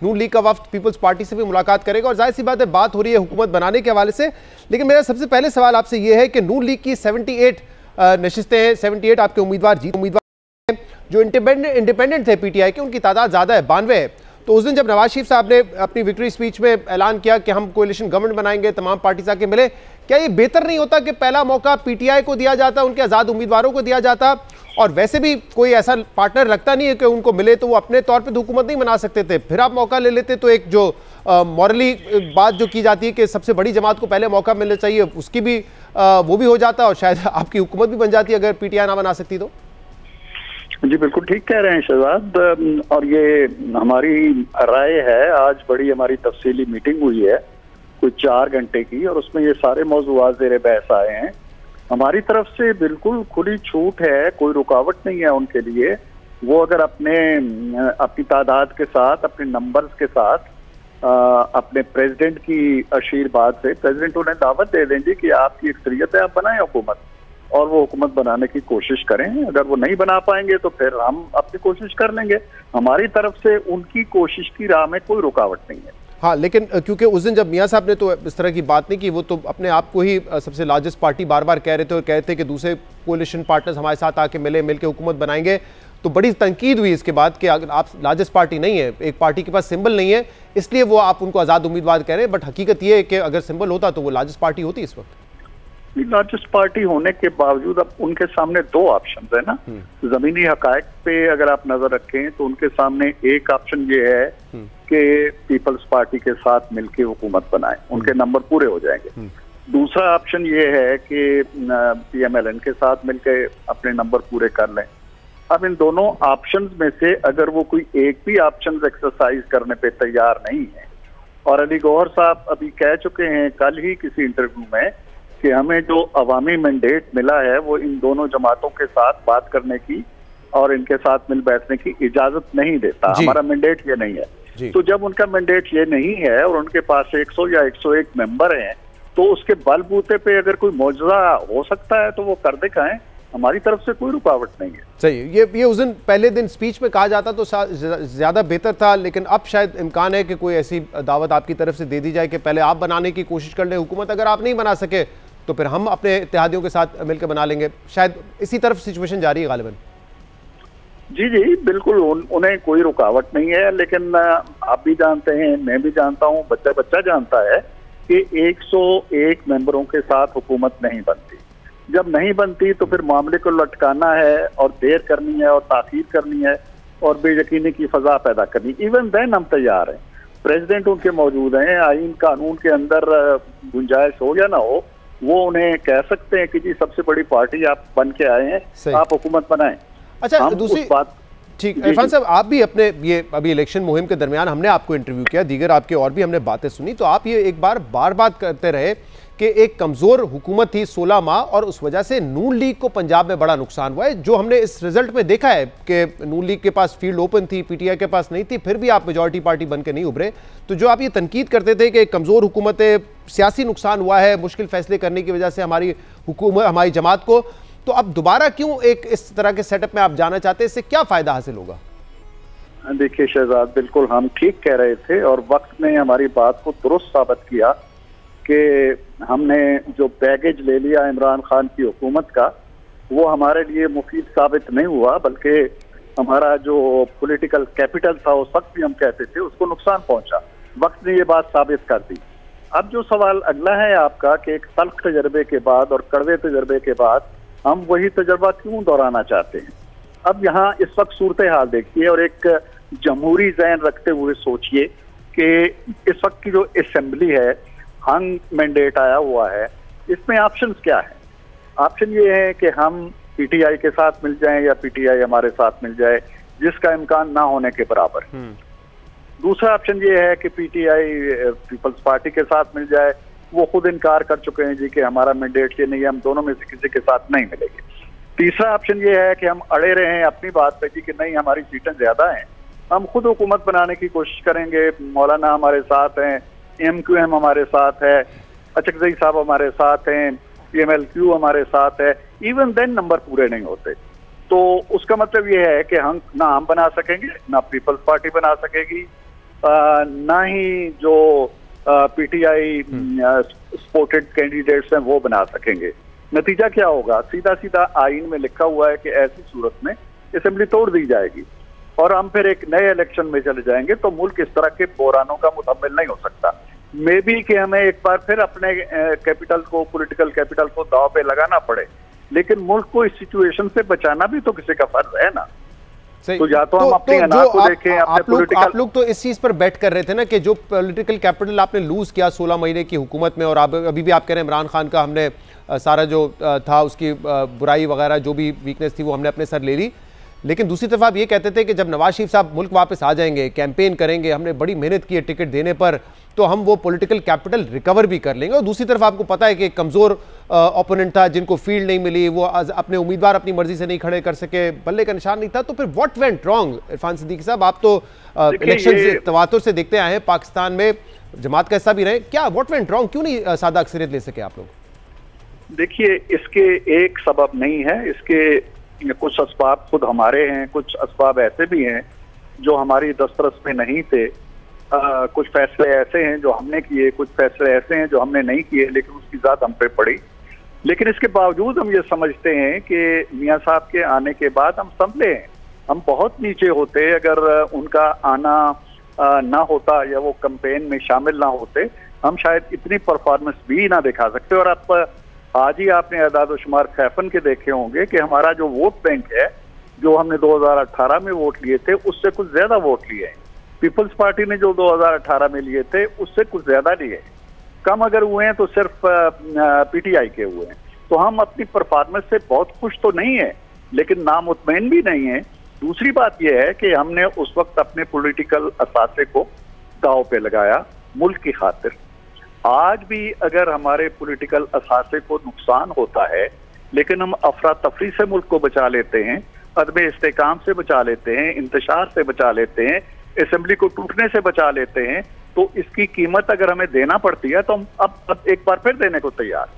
नून league का वफ्द peoples party से भी मुलाकात करेगा और जाहिर सी बात है बात हो रही है हुकूमत बनाने के हवाले से। लेकिन मेरा सबसे पहले सवाल आपसे यह है कि नून लीग की 78 नशिस्तें हैं, 78 आपके उम्मीदवार जो इंडिपेंडेंट थे पीटीआई के, उनकी तादाद ज़्यादा है, 92 है। तो उस दिन जब नवाज शरीफ साहब ने अपनी विक्ट्री स्पीच में ऐलान किया कि हम कोalition गवर्नमेंट बनाएंगे, तमाम पार्टीज आके मिले, क्या ये बेहतर नहीं होता कि पहला मौका पीटीआई को दिया जाता, उनके आज़ाद उम्मीदवारों को दिया जाता? और वैसे भी कोई ऐसा पार्टनर लगता नहीं है कि उनको मिले तो वो अपने तौर पे तो हुकूमत नहीं बना सकते थे, फिर आप मौका ले लेते तो एक जो मॉरली बात जो की जाती है कि सबसे बड़ी जमात को पहले मौका मिलना चाहिए, उसकी भी वो भी हो जाता और शायद आपकी हुकूमत भी बन जाती अगर पीटीआई ना बना सकती तो। जी बिल्कुल ठीक कह रहे हैं शहजाद, और ये हमारी राय है। आज बड़ी हमारी तफसीली मीटिंग हुई है कुछ 4 घंटे की, और उसमें ये सारे मौज़ूआत ज़ेरे बहस आए हैं। हमारी तरफ से बिल्कुल खुली छूट है, कोई रुकावट नहीं है उनके लिए। वो अगर अपनी तादाद के साथ, अपने नंबर्स के साथ, अपने प्रेसिडेंट की आशीर्वाद से प्रेसिडेंट उन्हें दावत दे देंगे कि आपकी अक्सरियत है, आप बनाएं हुकूमत, और वो हुकूमत बनाने की कोशिश करें। अगर वो नहीं बना पाएंगे तो फिर हम अपनी कोशिश कर लेंगे। हमारी तरफ से उनकी कोशिश की राह में कोई रुकावट नहीं है। हाँ, लेकिन क्योंकि उस दिन जब मियाँ साहब ने तो इस तरह की बात नहीं की, वो तो अपने आप को ही सबसे लार्जेस्ट पार्टी बार बार कह रहे थे और कह रहे थे कि दूसरे कोalition पार्टनर्स हमारे साथ आके मिल के हुकूमत बनाएंगे। तो बड़ी तनकीद हुई इसके बाद कि अगर आप लार्जेस्ट पार्टी नहीं है, एक पार्टी के पास सिंबल नहीं है, इसलिए वो आप उनको आज़ाद उम्मीदवार कह रहे हैं। बट हकीकत ये है कि अगर सिंबल होता तो वो लार्जेस्ट पार्टी होती इस वक्त। लार्जेस्ट पार्टी होने के बावजूद अब उनके सामने 2 ऑप्शन है ना। जमीनी हकायक पे अगर आप नजर रखें तो उनके सामने एक ऑप्शन ये है कि पीपल्स पार्टी के साथ मिलकर हुकूमत बनाए, उनके नंबर पूरे हो जाएंगे। दूसरा ऑप्शन ये है कि पीएमएलएन के साथ मिलकर अपने नंबर पूरे कर लें। अब इन दोनों ऑप्शंस में से अगर वो कोई एक भी ऑप्शन एक्सरसाइज करने पे तैयार नहीं है, और अली गौहर साहब अभी कह चुके हैं कल ही किसी इंटरव्यू में कि हमें जो अवामी मैंडेट मिला है वो इन दोनों जमातों के साथ बात करने की और इनके साथ मिल बैठने की इजाजत नहीं देता, हमारा मैंडेट ये नहीं है। तो जब उनका मैंडेट ये नहीं है और उनके पास 100 या 101 मेंबर हैं, तो उसके बलबूते पे अगर कोई मौजूदा हो सकता है तो वो कर दिखाएं। हमारी तरफ से कोई रुकावट नहीं है। सही, ये उस दिन पहले दिन स्पीच में कहा जाता तो ज्यादा बेहतर था, लेकिन अब शायद इम्कान है कि कोई ऐसी दावत आपकी तरफ से दे दी जाए कि पहले आप बनाने की कोशिश कर लें हुकूमत, अगर आप नहीं बना सके तो फिर हम अपने इत्तेहादियों के साथ मिलकर बना लेंगे। शायद इसी तरफ सिचुएशन जारी है गालिबन। जी जी बिल्कुल, उन्हें कोई रुकावट नहीं है, लेकिन आप भी जानते हैं, मैं भी जानता हूँ, बच्चा जानता है कि 101 मेंबरों के साथ हुकूमत नहीं बनती। जब नहीं बनती तो फिर मामले को लटकाना है और देर करनी है और ताखीर करनी है और बेयकीनी की फजा पैदा करनी। इवन देन हम तैयार हैं, प्रेसिडेंट उनके मौजूद हैं, आईन कानून के अंदर गुंजाइश हो या ना हो, वो उन्हें कह सकते हैं कि जी सबसे बड़ी पार्टी आप बन के आए हैं, आप हुकूमत बनाएं। अच्छा, दूसरी बात, ठीक इरफान साहब, आप भी अपने ये अभी इलेक्शन मुहिम के दरमियान हमने आपको इंटरव्यू किया, दीगर आपके और भी हमने बातें सुनी, तो आप ये एक बार बात करते रहे कि एक कमज़ोर हुकूमत थी 16 माह और उस वजह से नून लीग को पंजाब में बड़ा नुकसान हुआ है। जो हमने इस रिजल्ट में देखा है कि नून लीग के पास फील्ड ओपन थी, पीटीआई के पास नहीं थी, फिर भी आप मेजॉरिटी पार्टी बन के नहीं उभरे। तो जो आप ये तनकीद करते थे कि कमज़ोर हुकूमत है, सियासी नुकसान हुआ है मुश्किल फैसले करने की वजह से हमारी हुकूमत, हमारी जमात को, तो अब दोबारा क्यों एक इस तरह के सेटअप में आप जाना चाहते हैं? इससे क्या फ़ायदा हासिल होगा? देखिए शहजाद, बिल्कुल हम ठीक कह रहे थे और वक्त ने हमारी बात को दुरुस्त साबित किया कि हमने जो बैगेज ले लिया इमरान खान की हुकूमत का, वो हमारे लिए मुफीद साबित नहीं हुआ, बल्कि हमारा जो पॉलिटिकल कैपिटल था उस वक्त भी हम कहते थे उसको नुकसान पहुंचा। वक्त ने ये बात साबित कर दी। अब जो सवाल अगला है आपका कि एक तल्ख तजर्बे के बाद और कड़वे तजर्बे के बाद हम वही तजर्बा क्यों दोहराना चाहते हैं? अब यहाँ इस वक्त सूरत हाल देखिए और एक जमहूरी ज़हन रखते हुए सोचिए कि इस वक्त की जो असेंबली है, हंग मैंडेट आया हुआ है, इसमें ऑप्शंस क्या है? ऑप्शन ये है कि हम पीटीआई के साथ मिल जाएं या पीटीआई हमारे साथ मिल जाए, जिसका इम्कान ना होने के बराबर। दूसरा ऑप्शन ये है कि पीटीआई पीपल्स पार्टी के साथ मिल जाए, वो खुद इनकार कर चुके हैं जी कि हमारा मैंडेट ये नहीं है, हम दोनों में से किसी के साथ नहीं मिलेंगे। तीसरा ऑप्शन ये है कि हम अड़े रहें अपनी बात पे जी कि नहीं हमारी सीटें ज्यादा हैं, हम खुद हुकूमत बनाने की कोशिश करेंगे, मौलाना हमारे साथ हैं, एमक्यूएम हमारे साथ है, अचकजई साहब हमारे साथ हैं, पीएमएलक्यू हमारे साथ है। इवन देन नंबर पूरे नहीं होते, तो उसका मतलब ये है कि हम ना हम बना सकेंगे, ना पीपल्स पार्टी बना सकेगी, ना ही जो पीटीआई सपोर्टेड कैंडिडेट्स हैं वो बना सकेंगे। नतीजा क्या होगा? सीधा सीधा आईन में लिखा हुआ है कि ऐसी सूरत में असेंबली तोड़ दी जाएगी और हम फिर एक नए इलेक्शन में चले जाएंगे। तो मुल्क इस तरह के बहरानों का मुतहम्मिल नहीं हो सकता। मे बी कि हमें एक बार फिर अपने कैपिटल को, पॉलिटिकल कैपिटल को दांव पे लगाना पड़े, लेकिन मुल्क को इस सिचुएशन से बचाना भी तो किसी का फर्ज है ना। तो या तो हम अपने अनाज को देखें, आप लोग तो इस चीज पर बैट कर रहे थे ना कि जो पॉलिटिकल कैपिटल आपने लूज किया 16 महीने की हुकूमत में, और अभी भी आप कह रहे हैं इमरान खान का हमने सारा जो था उसकी बुराई वगैरह जो भी वीकनेस थी वो हमने अपने सर ले ली। लेकिन दूसरी तरफ आप ये कहते थे कि जब नवाज शरीफ साहब मुल्क वापस आ जाएंगे, कैंपेन करेंगे, हमने बड़ी मेहनत की है टिकट देने पर, तो हम वो पॉलिटिकल कैपिटल रिकवर भी कर लेंगे। और दूसरी तरफ आपको पता है कि कमजोर ओपोनेंट था, जिनको फील्ड नहीं मिली, वो अपने उम्मीदवार अपनी मर्जी से नहीं खड़े कर सके, बल्ले का निशान नहीं था। तो फिर what went wrong? Irfan Siddiqui साहब, आप तो इलेक्शन तवातुर से देखते आए हैं, पाकिस्तान में जमात का हिस्सा भी रहे, क्या व्हाट वेंट रॉन्ग? क्यों नहीं सादा अक्सरियत ले सके आप लोग? देखिए, इसके एक सबब नहीं है, इसके कुछ असबाब खुद हमारे हैं, कुछ असबाब ऐसे भी हैं जो हमारी दस्तरस में नहीं थे। कुछ फैसले ऐसे हैं जो हमने किए, कुछ फैसले ऐसे हैं जो हमने नहीं किए, लेकिन उसकी ज़ात हम पे पड़ी। लेकिन इसके बावजूद हम ये समझते हैं कि मियाँ साहब के आने के बाद हम संभले हैं। हम बहुत नीचे होते अगर उनका आना ना होता या वो कैंपेन में शामिल ना होते, हम शायद इतनी परफॉर्मेंस भी ना दिखा सकते। और आप आज ही आपने अदाद शुमार खैफन के देखे होंगे कि हमारा जो वोट बैंक है, जो हमने 2018 में वोट लिए थे, उससे कुछ ज्यादा वोट लिए हैं। पीपल्स पार्टी ने जो 2018 में लिए थे उससे कुछ ज्यादा लिए। कम अगर हुए हैं तो सिर्फ पीटीआई के हुए हैं। तो हम अपनी परफॉर्मेंस से बहुत खुश तो नहीं है, लेकिन नामुतमईन भी नहीं है। दूसरी बात यह है कि हमने उस वक्त अपने पॉलिटिकल असासे को दांव पे लगाया मुल्क की खातिर। आज भी अगर हमारे पॉलिटिकल असासे को नुकसान होता है, लेकिन हम अफरा तफरी से मुल्क को बचा लेते हैं, अदम इस्तेकाम से बचा लेते हैं, इंतशार से बचा लेते हैं, असेंबली को टूटने से बचा लेते हैं, तो इसकी कीमत अगर हमें देना पड़ती है तो हम अब एक बार फिर देने को तैयार।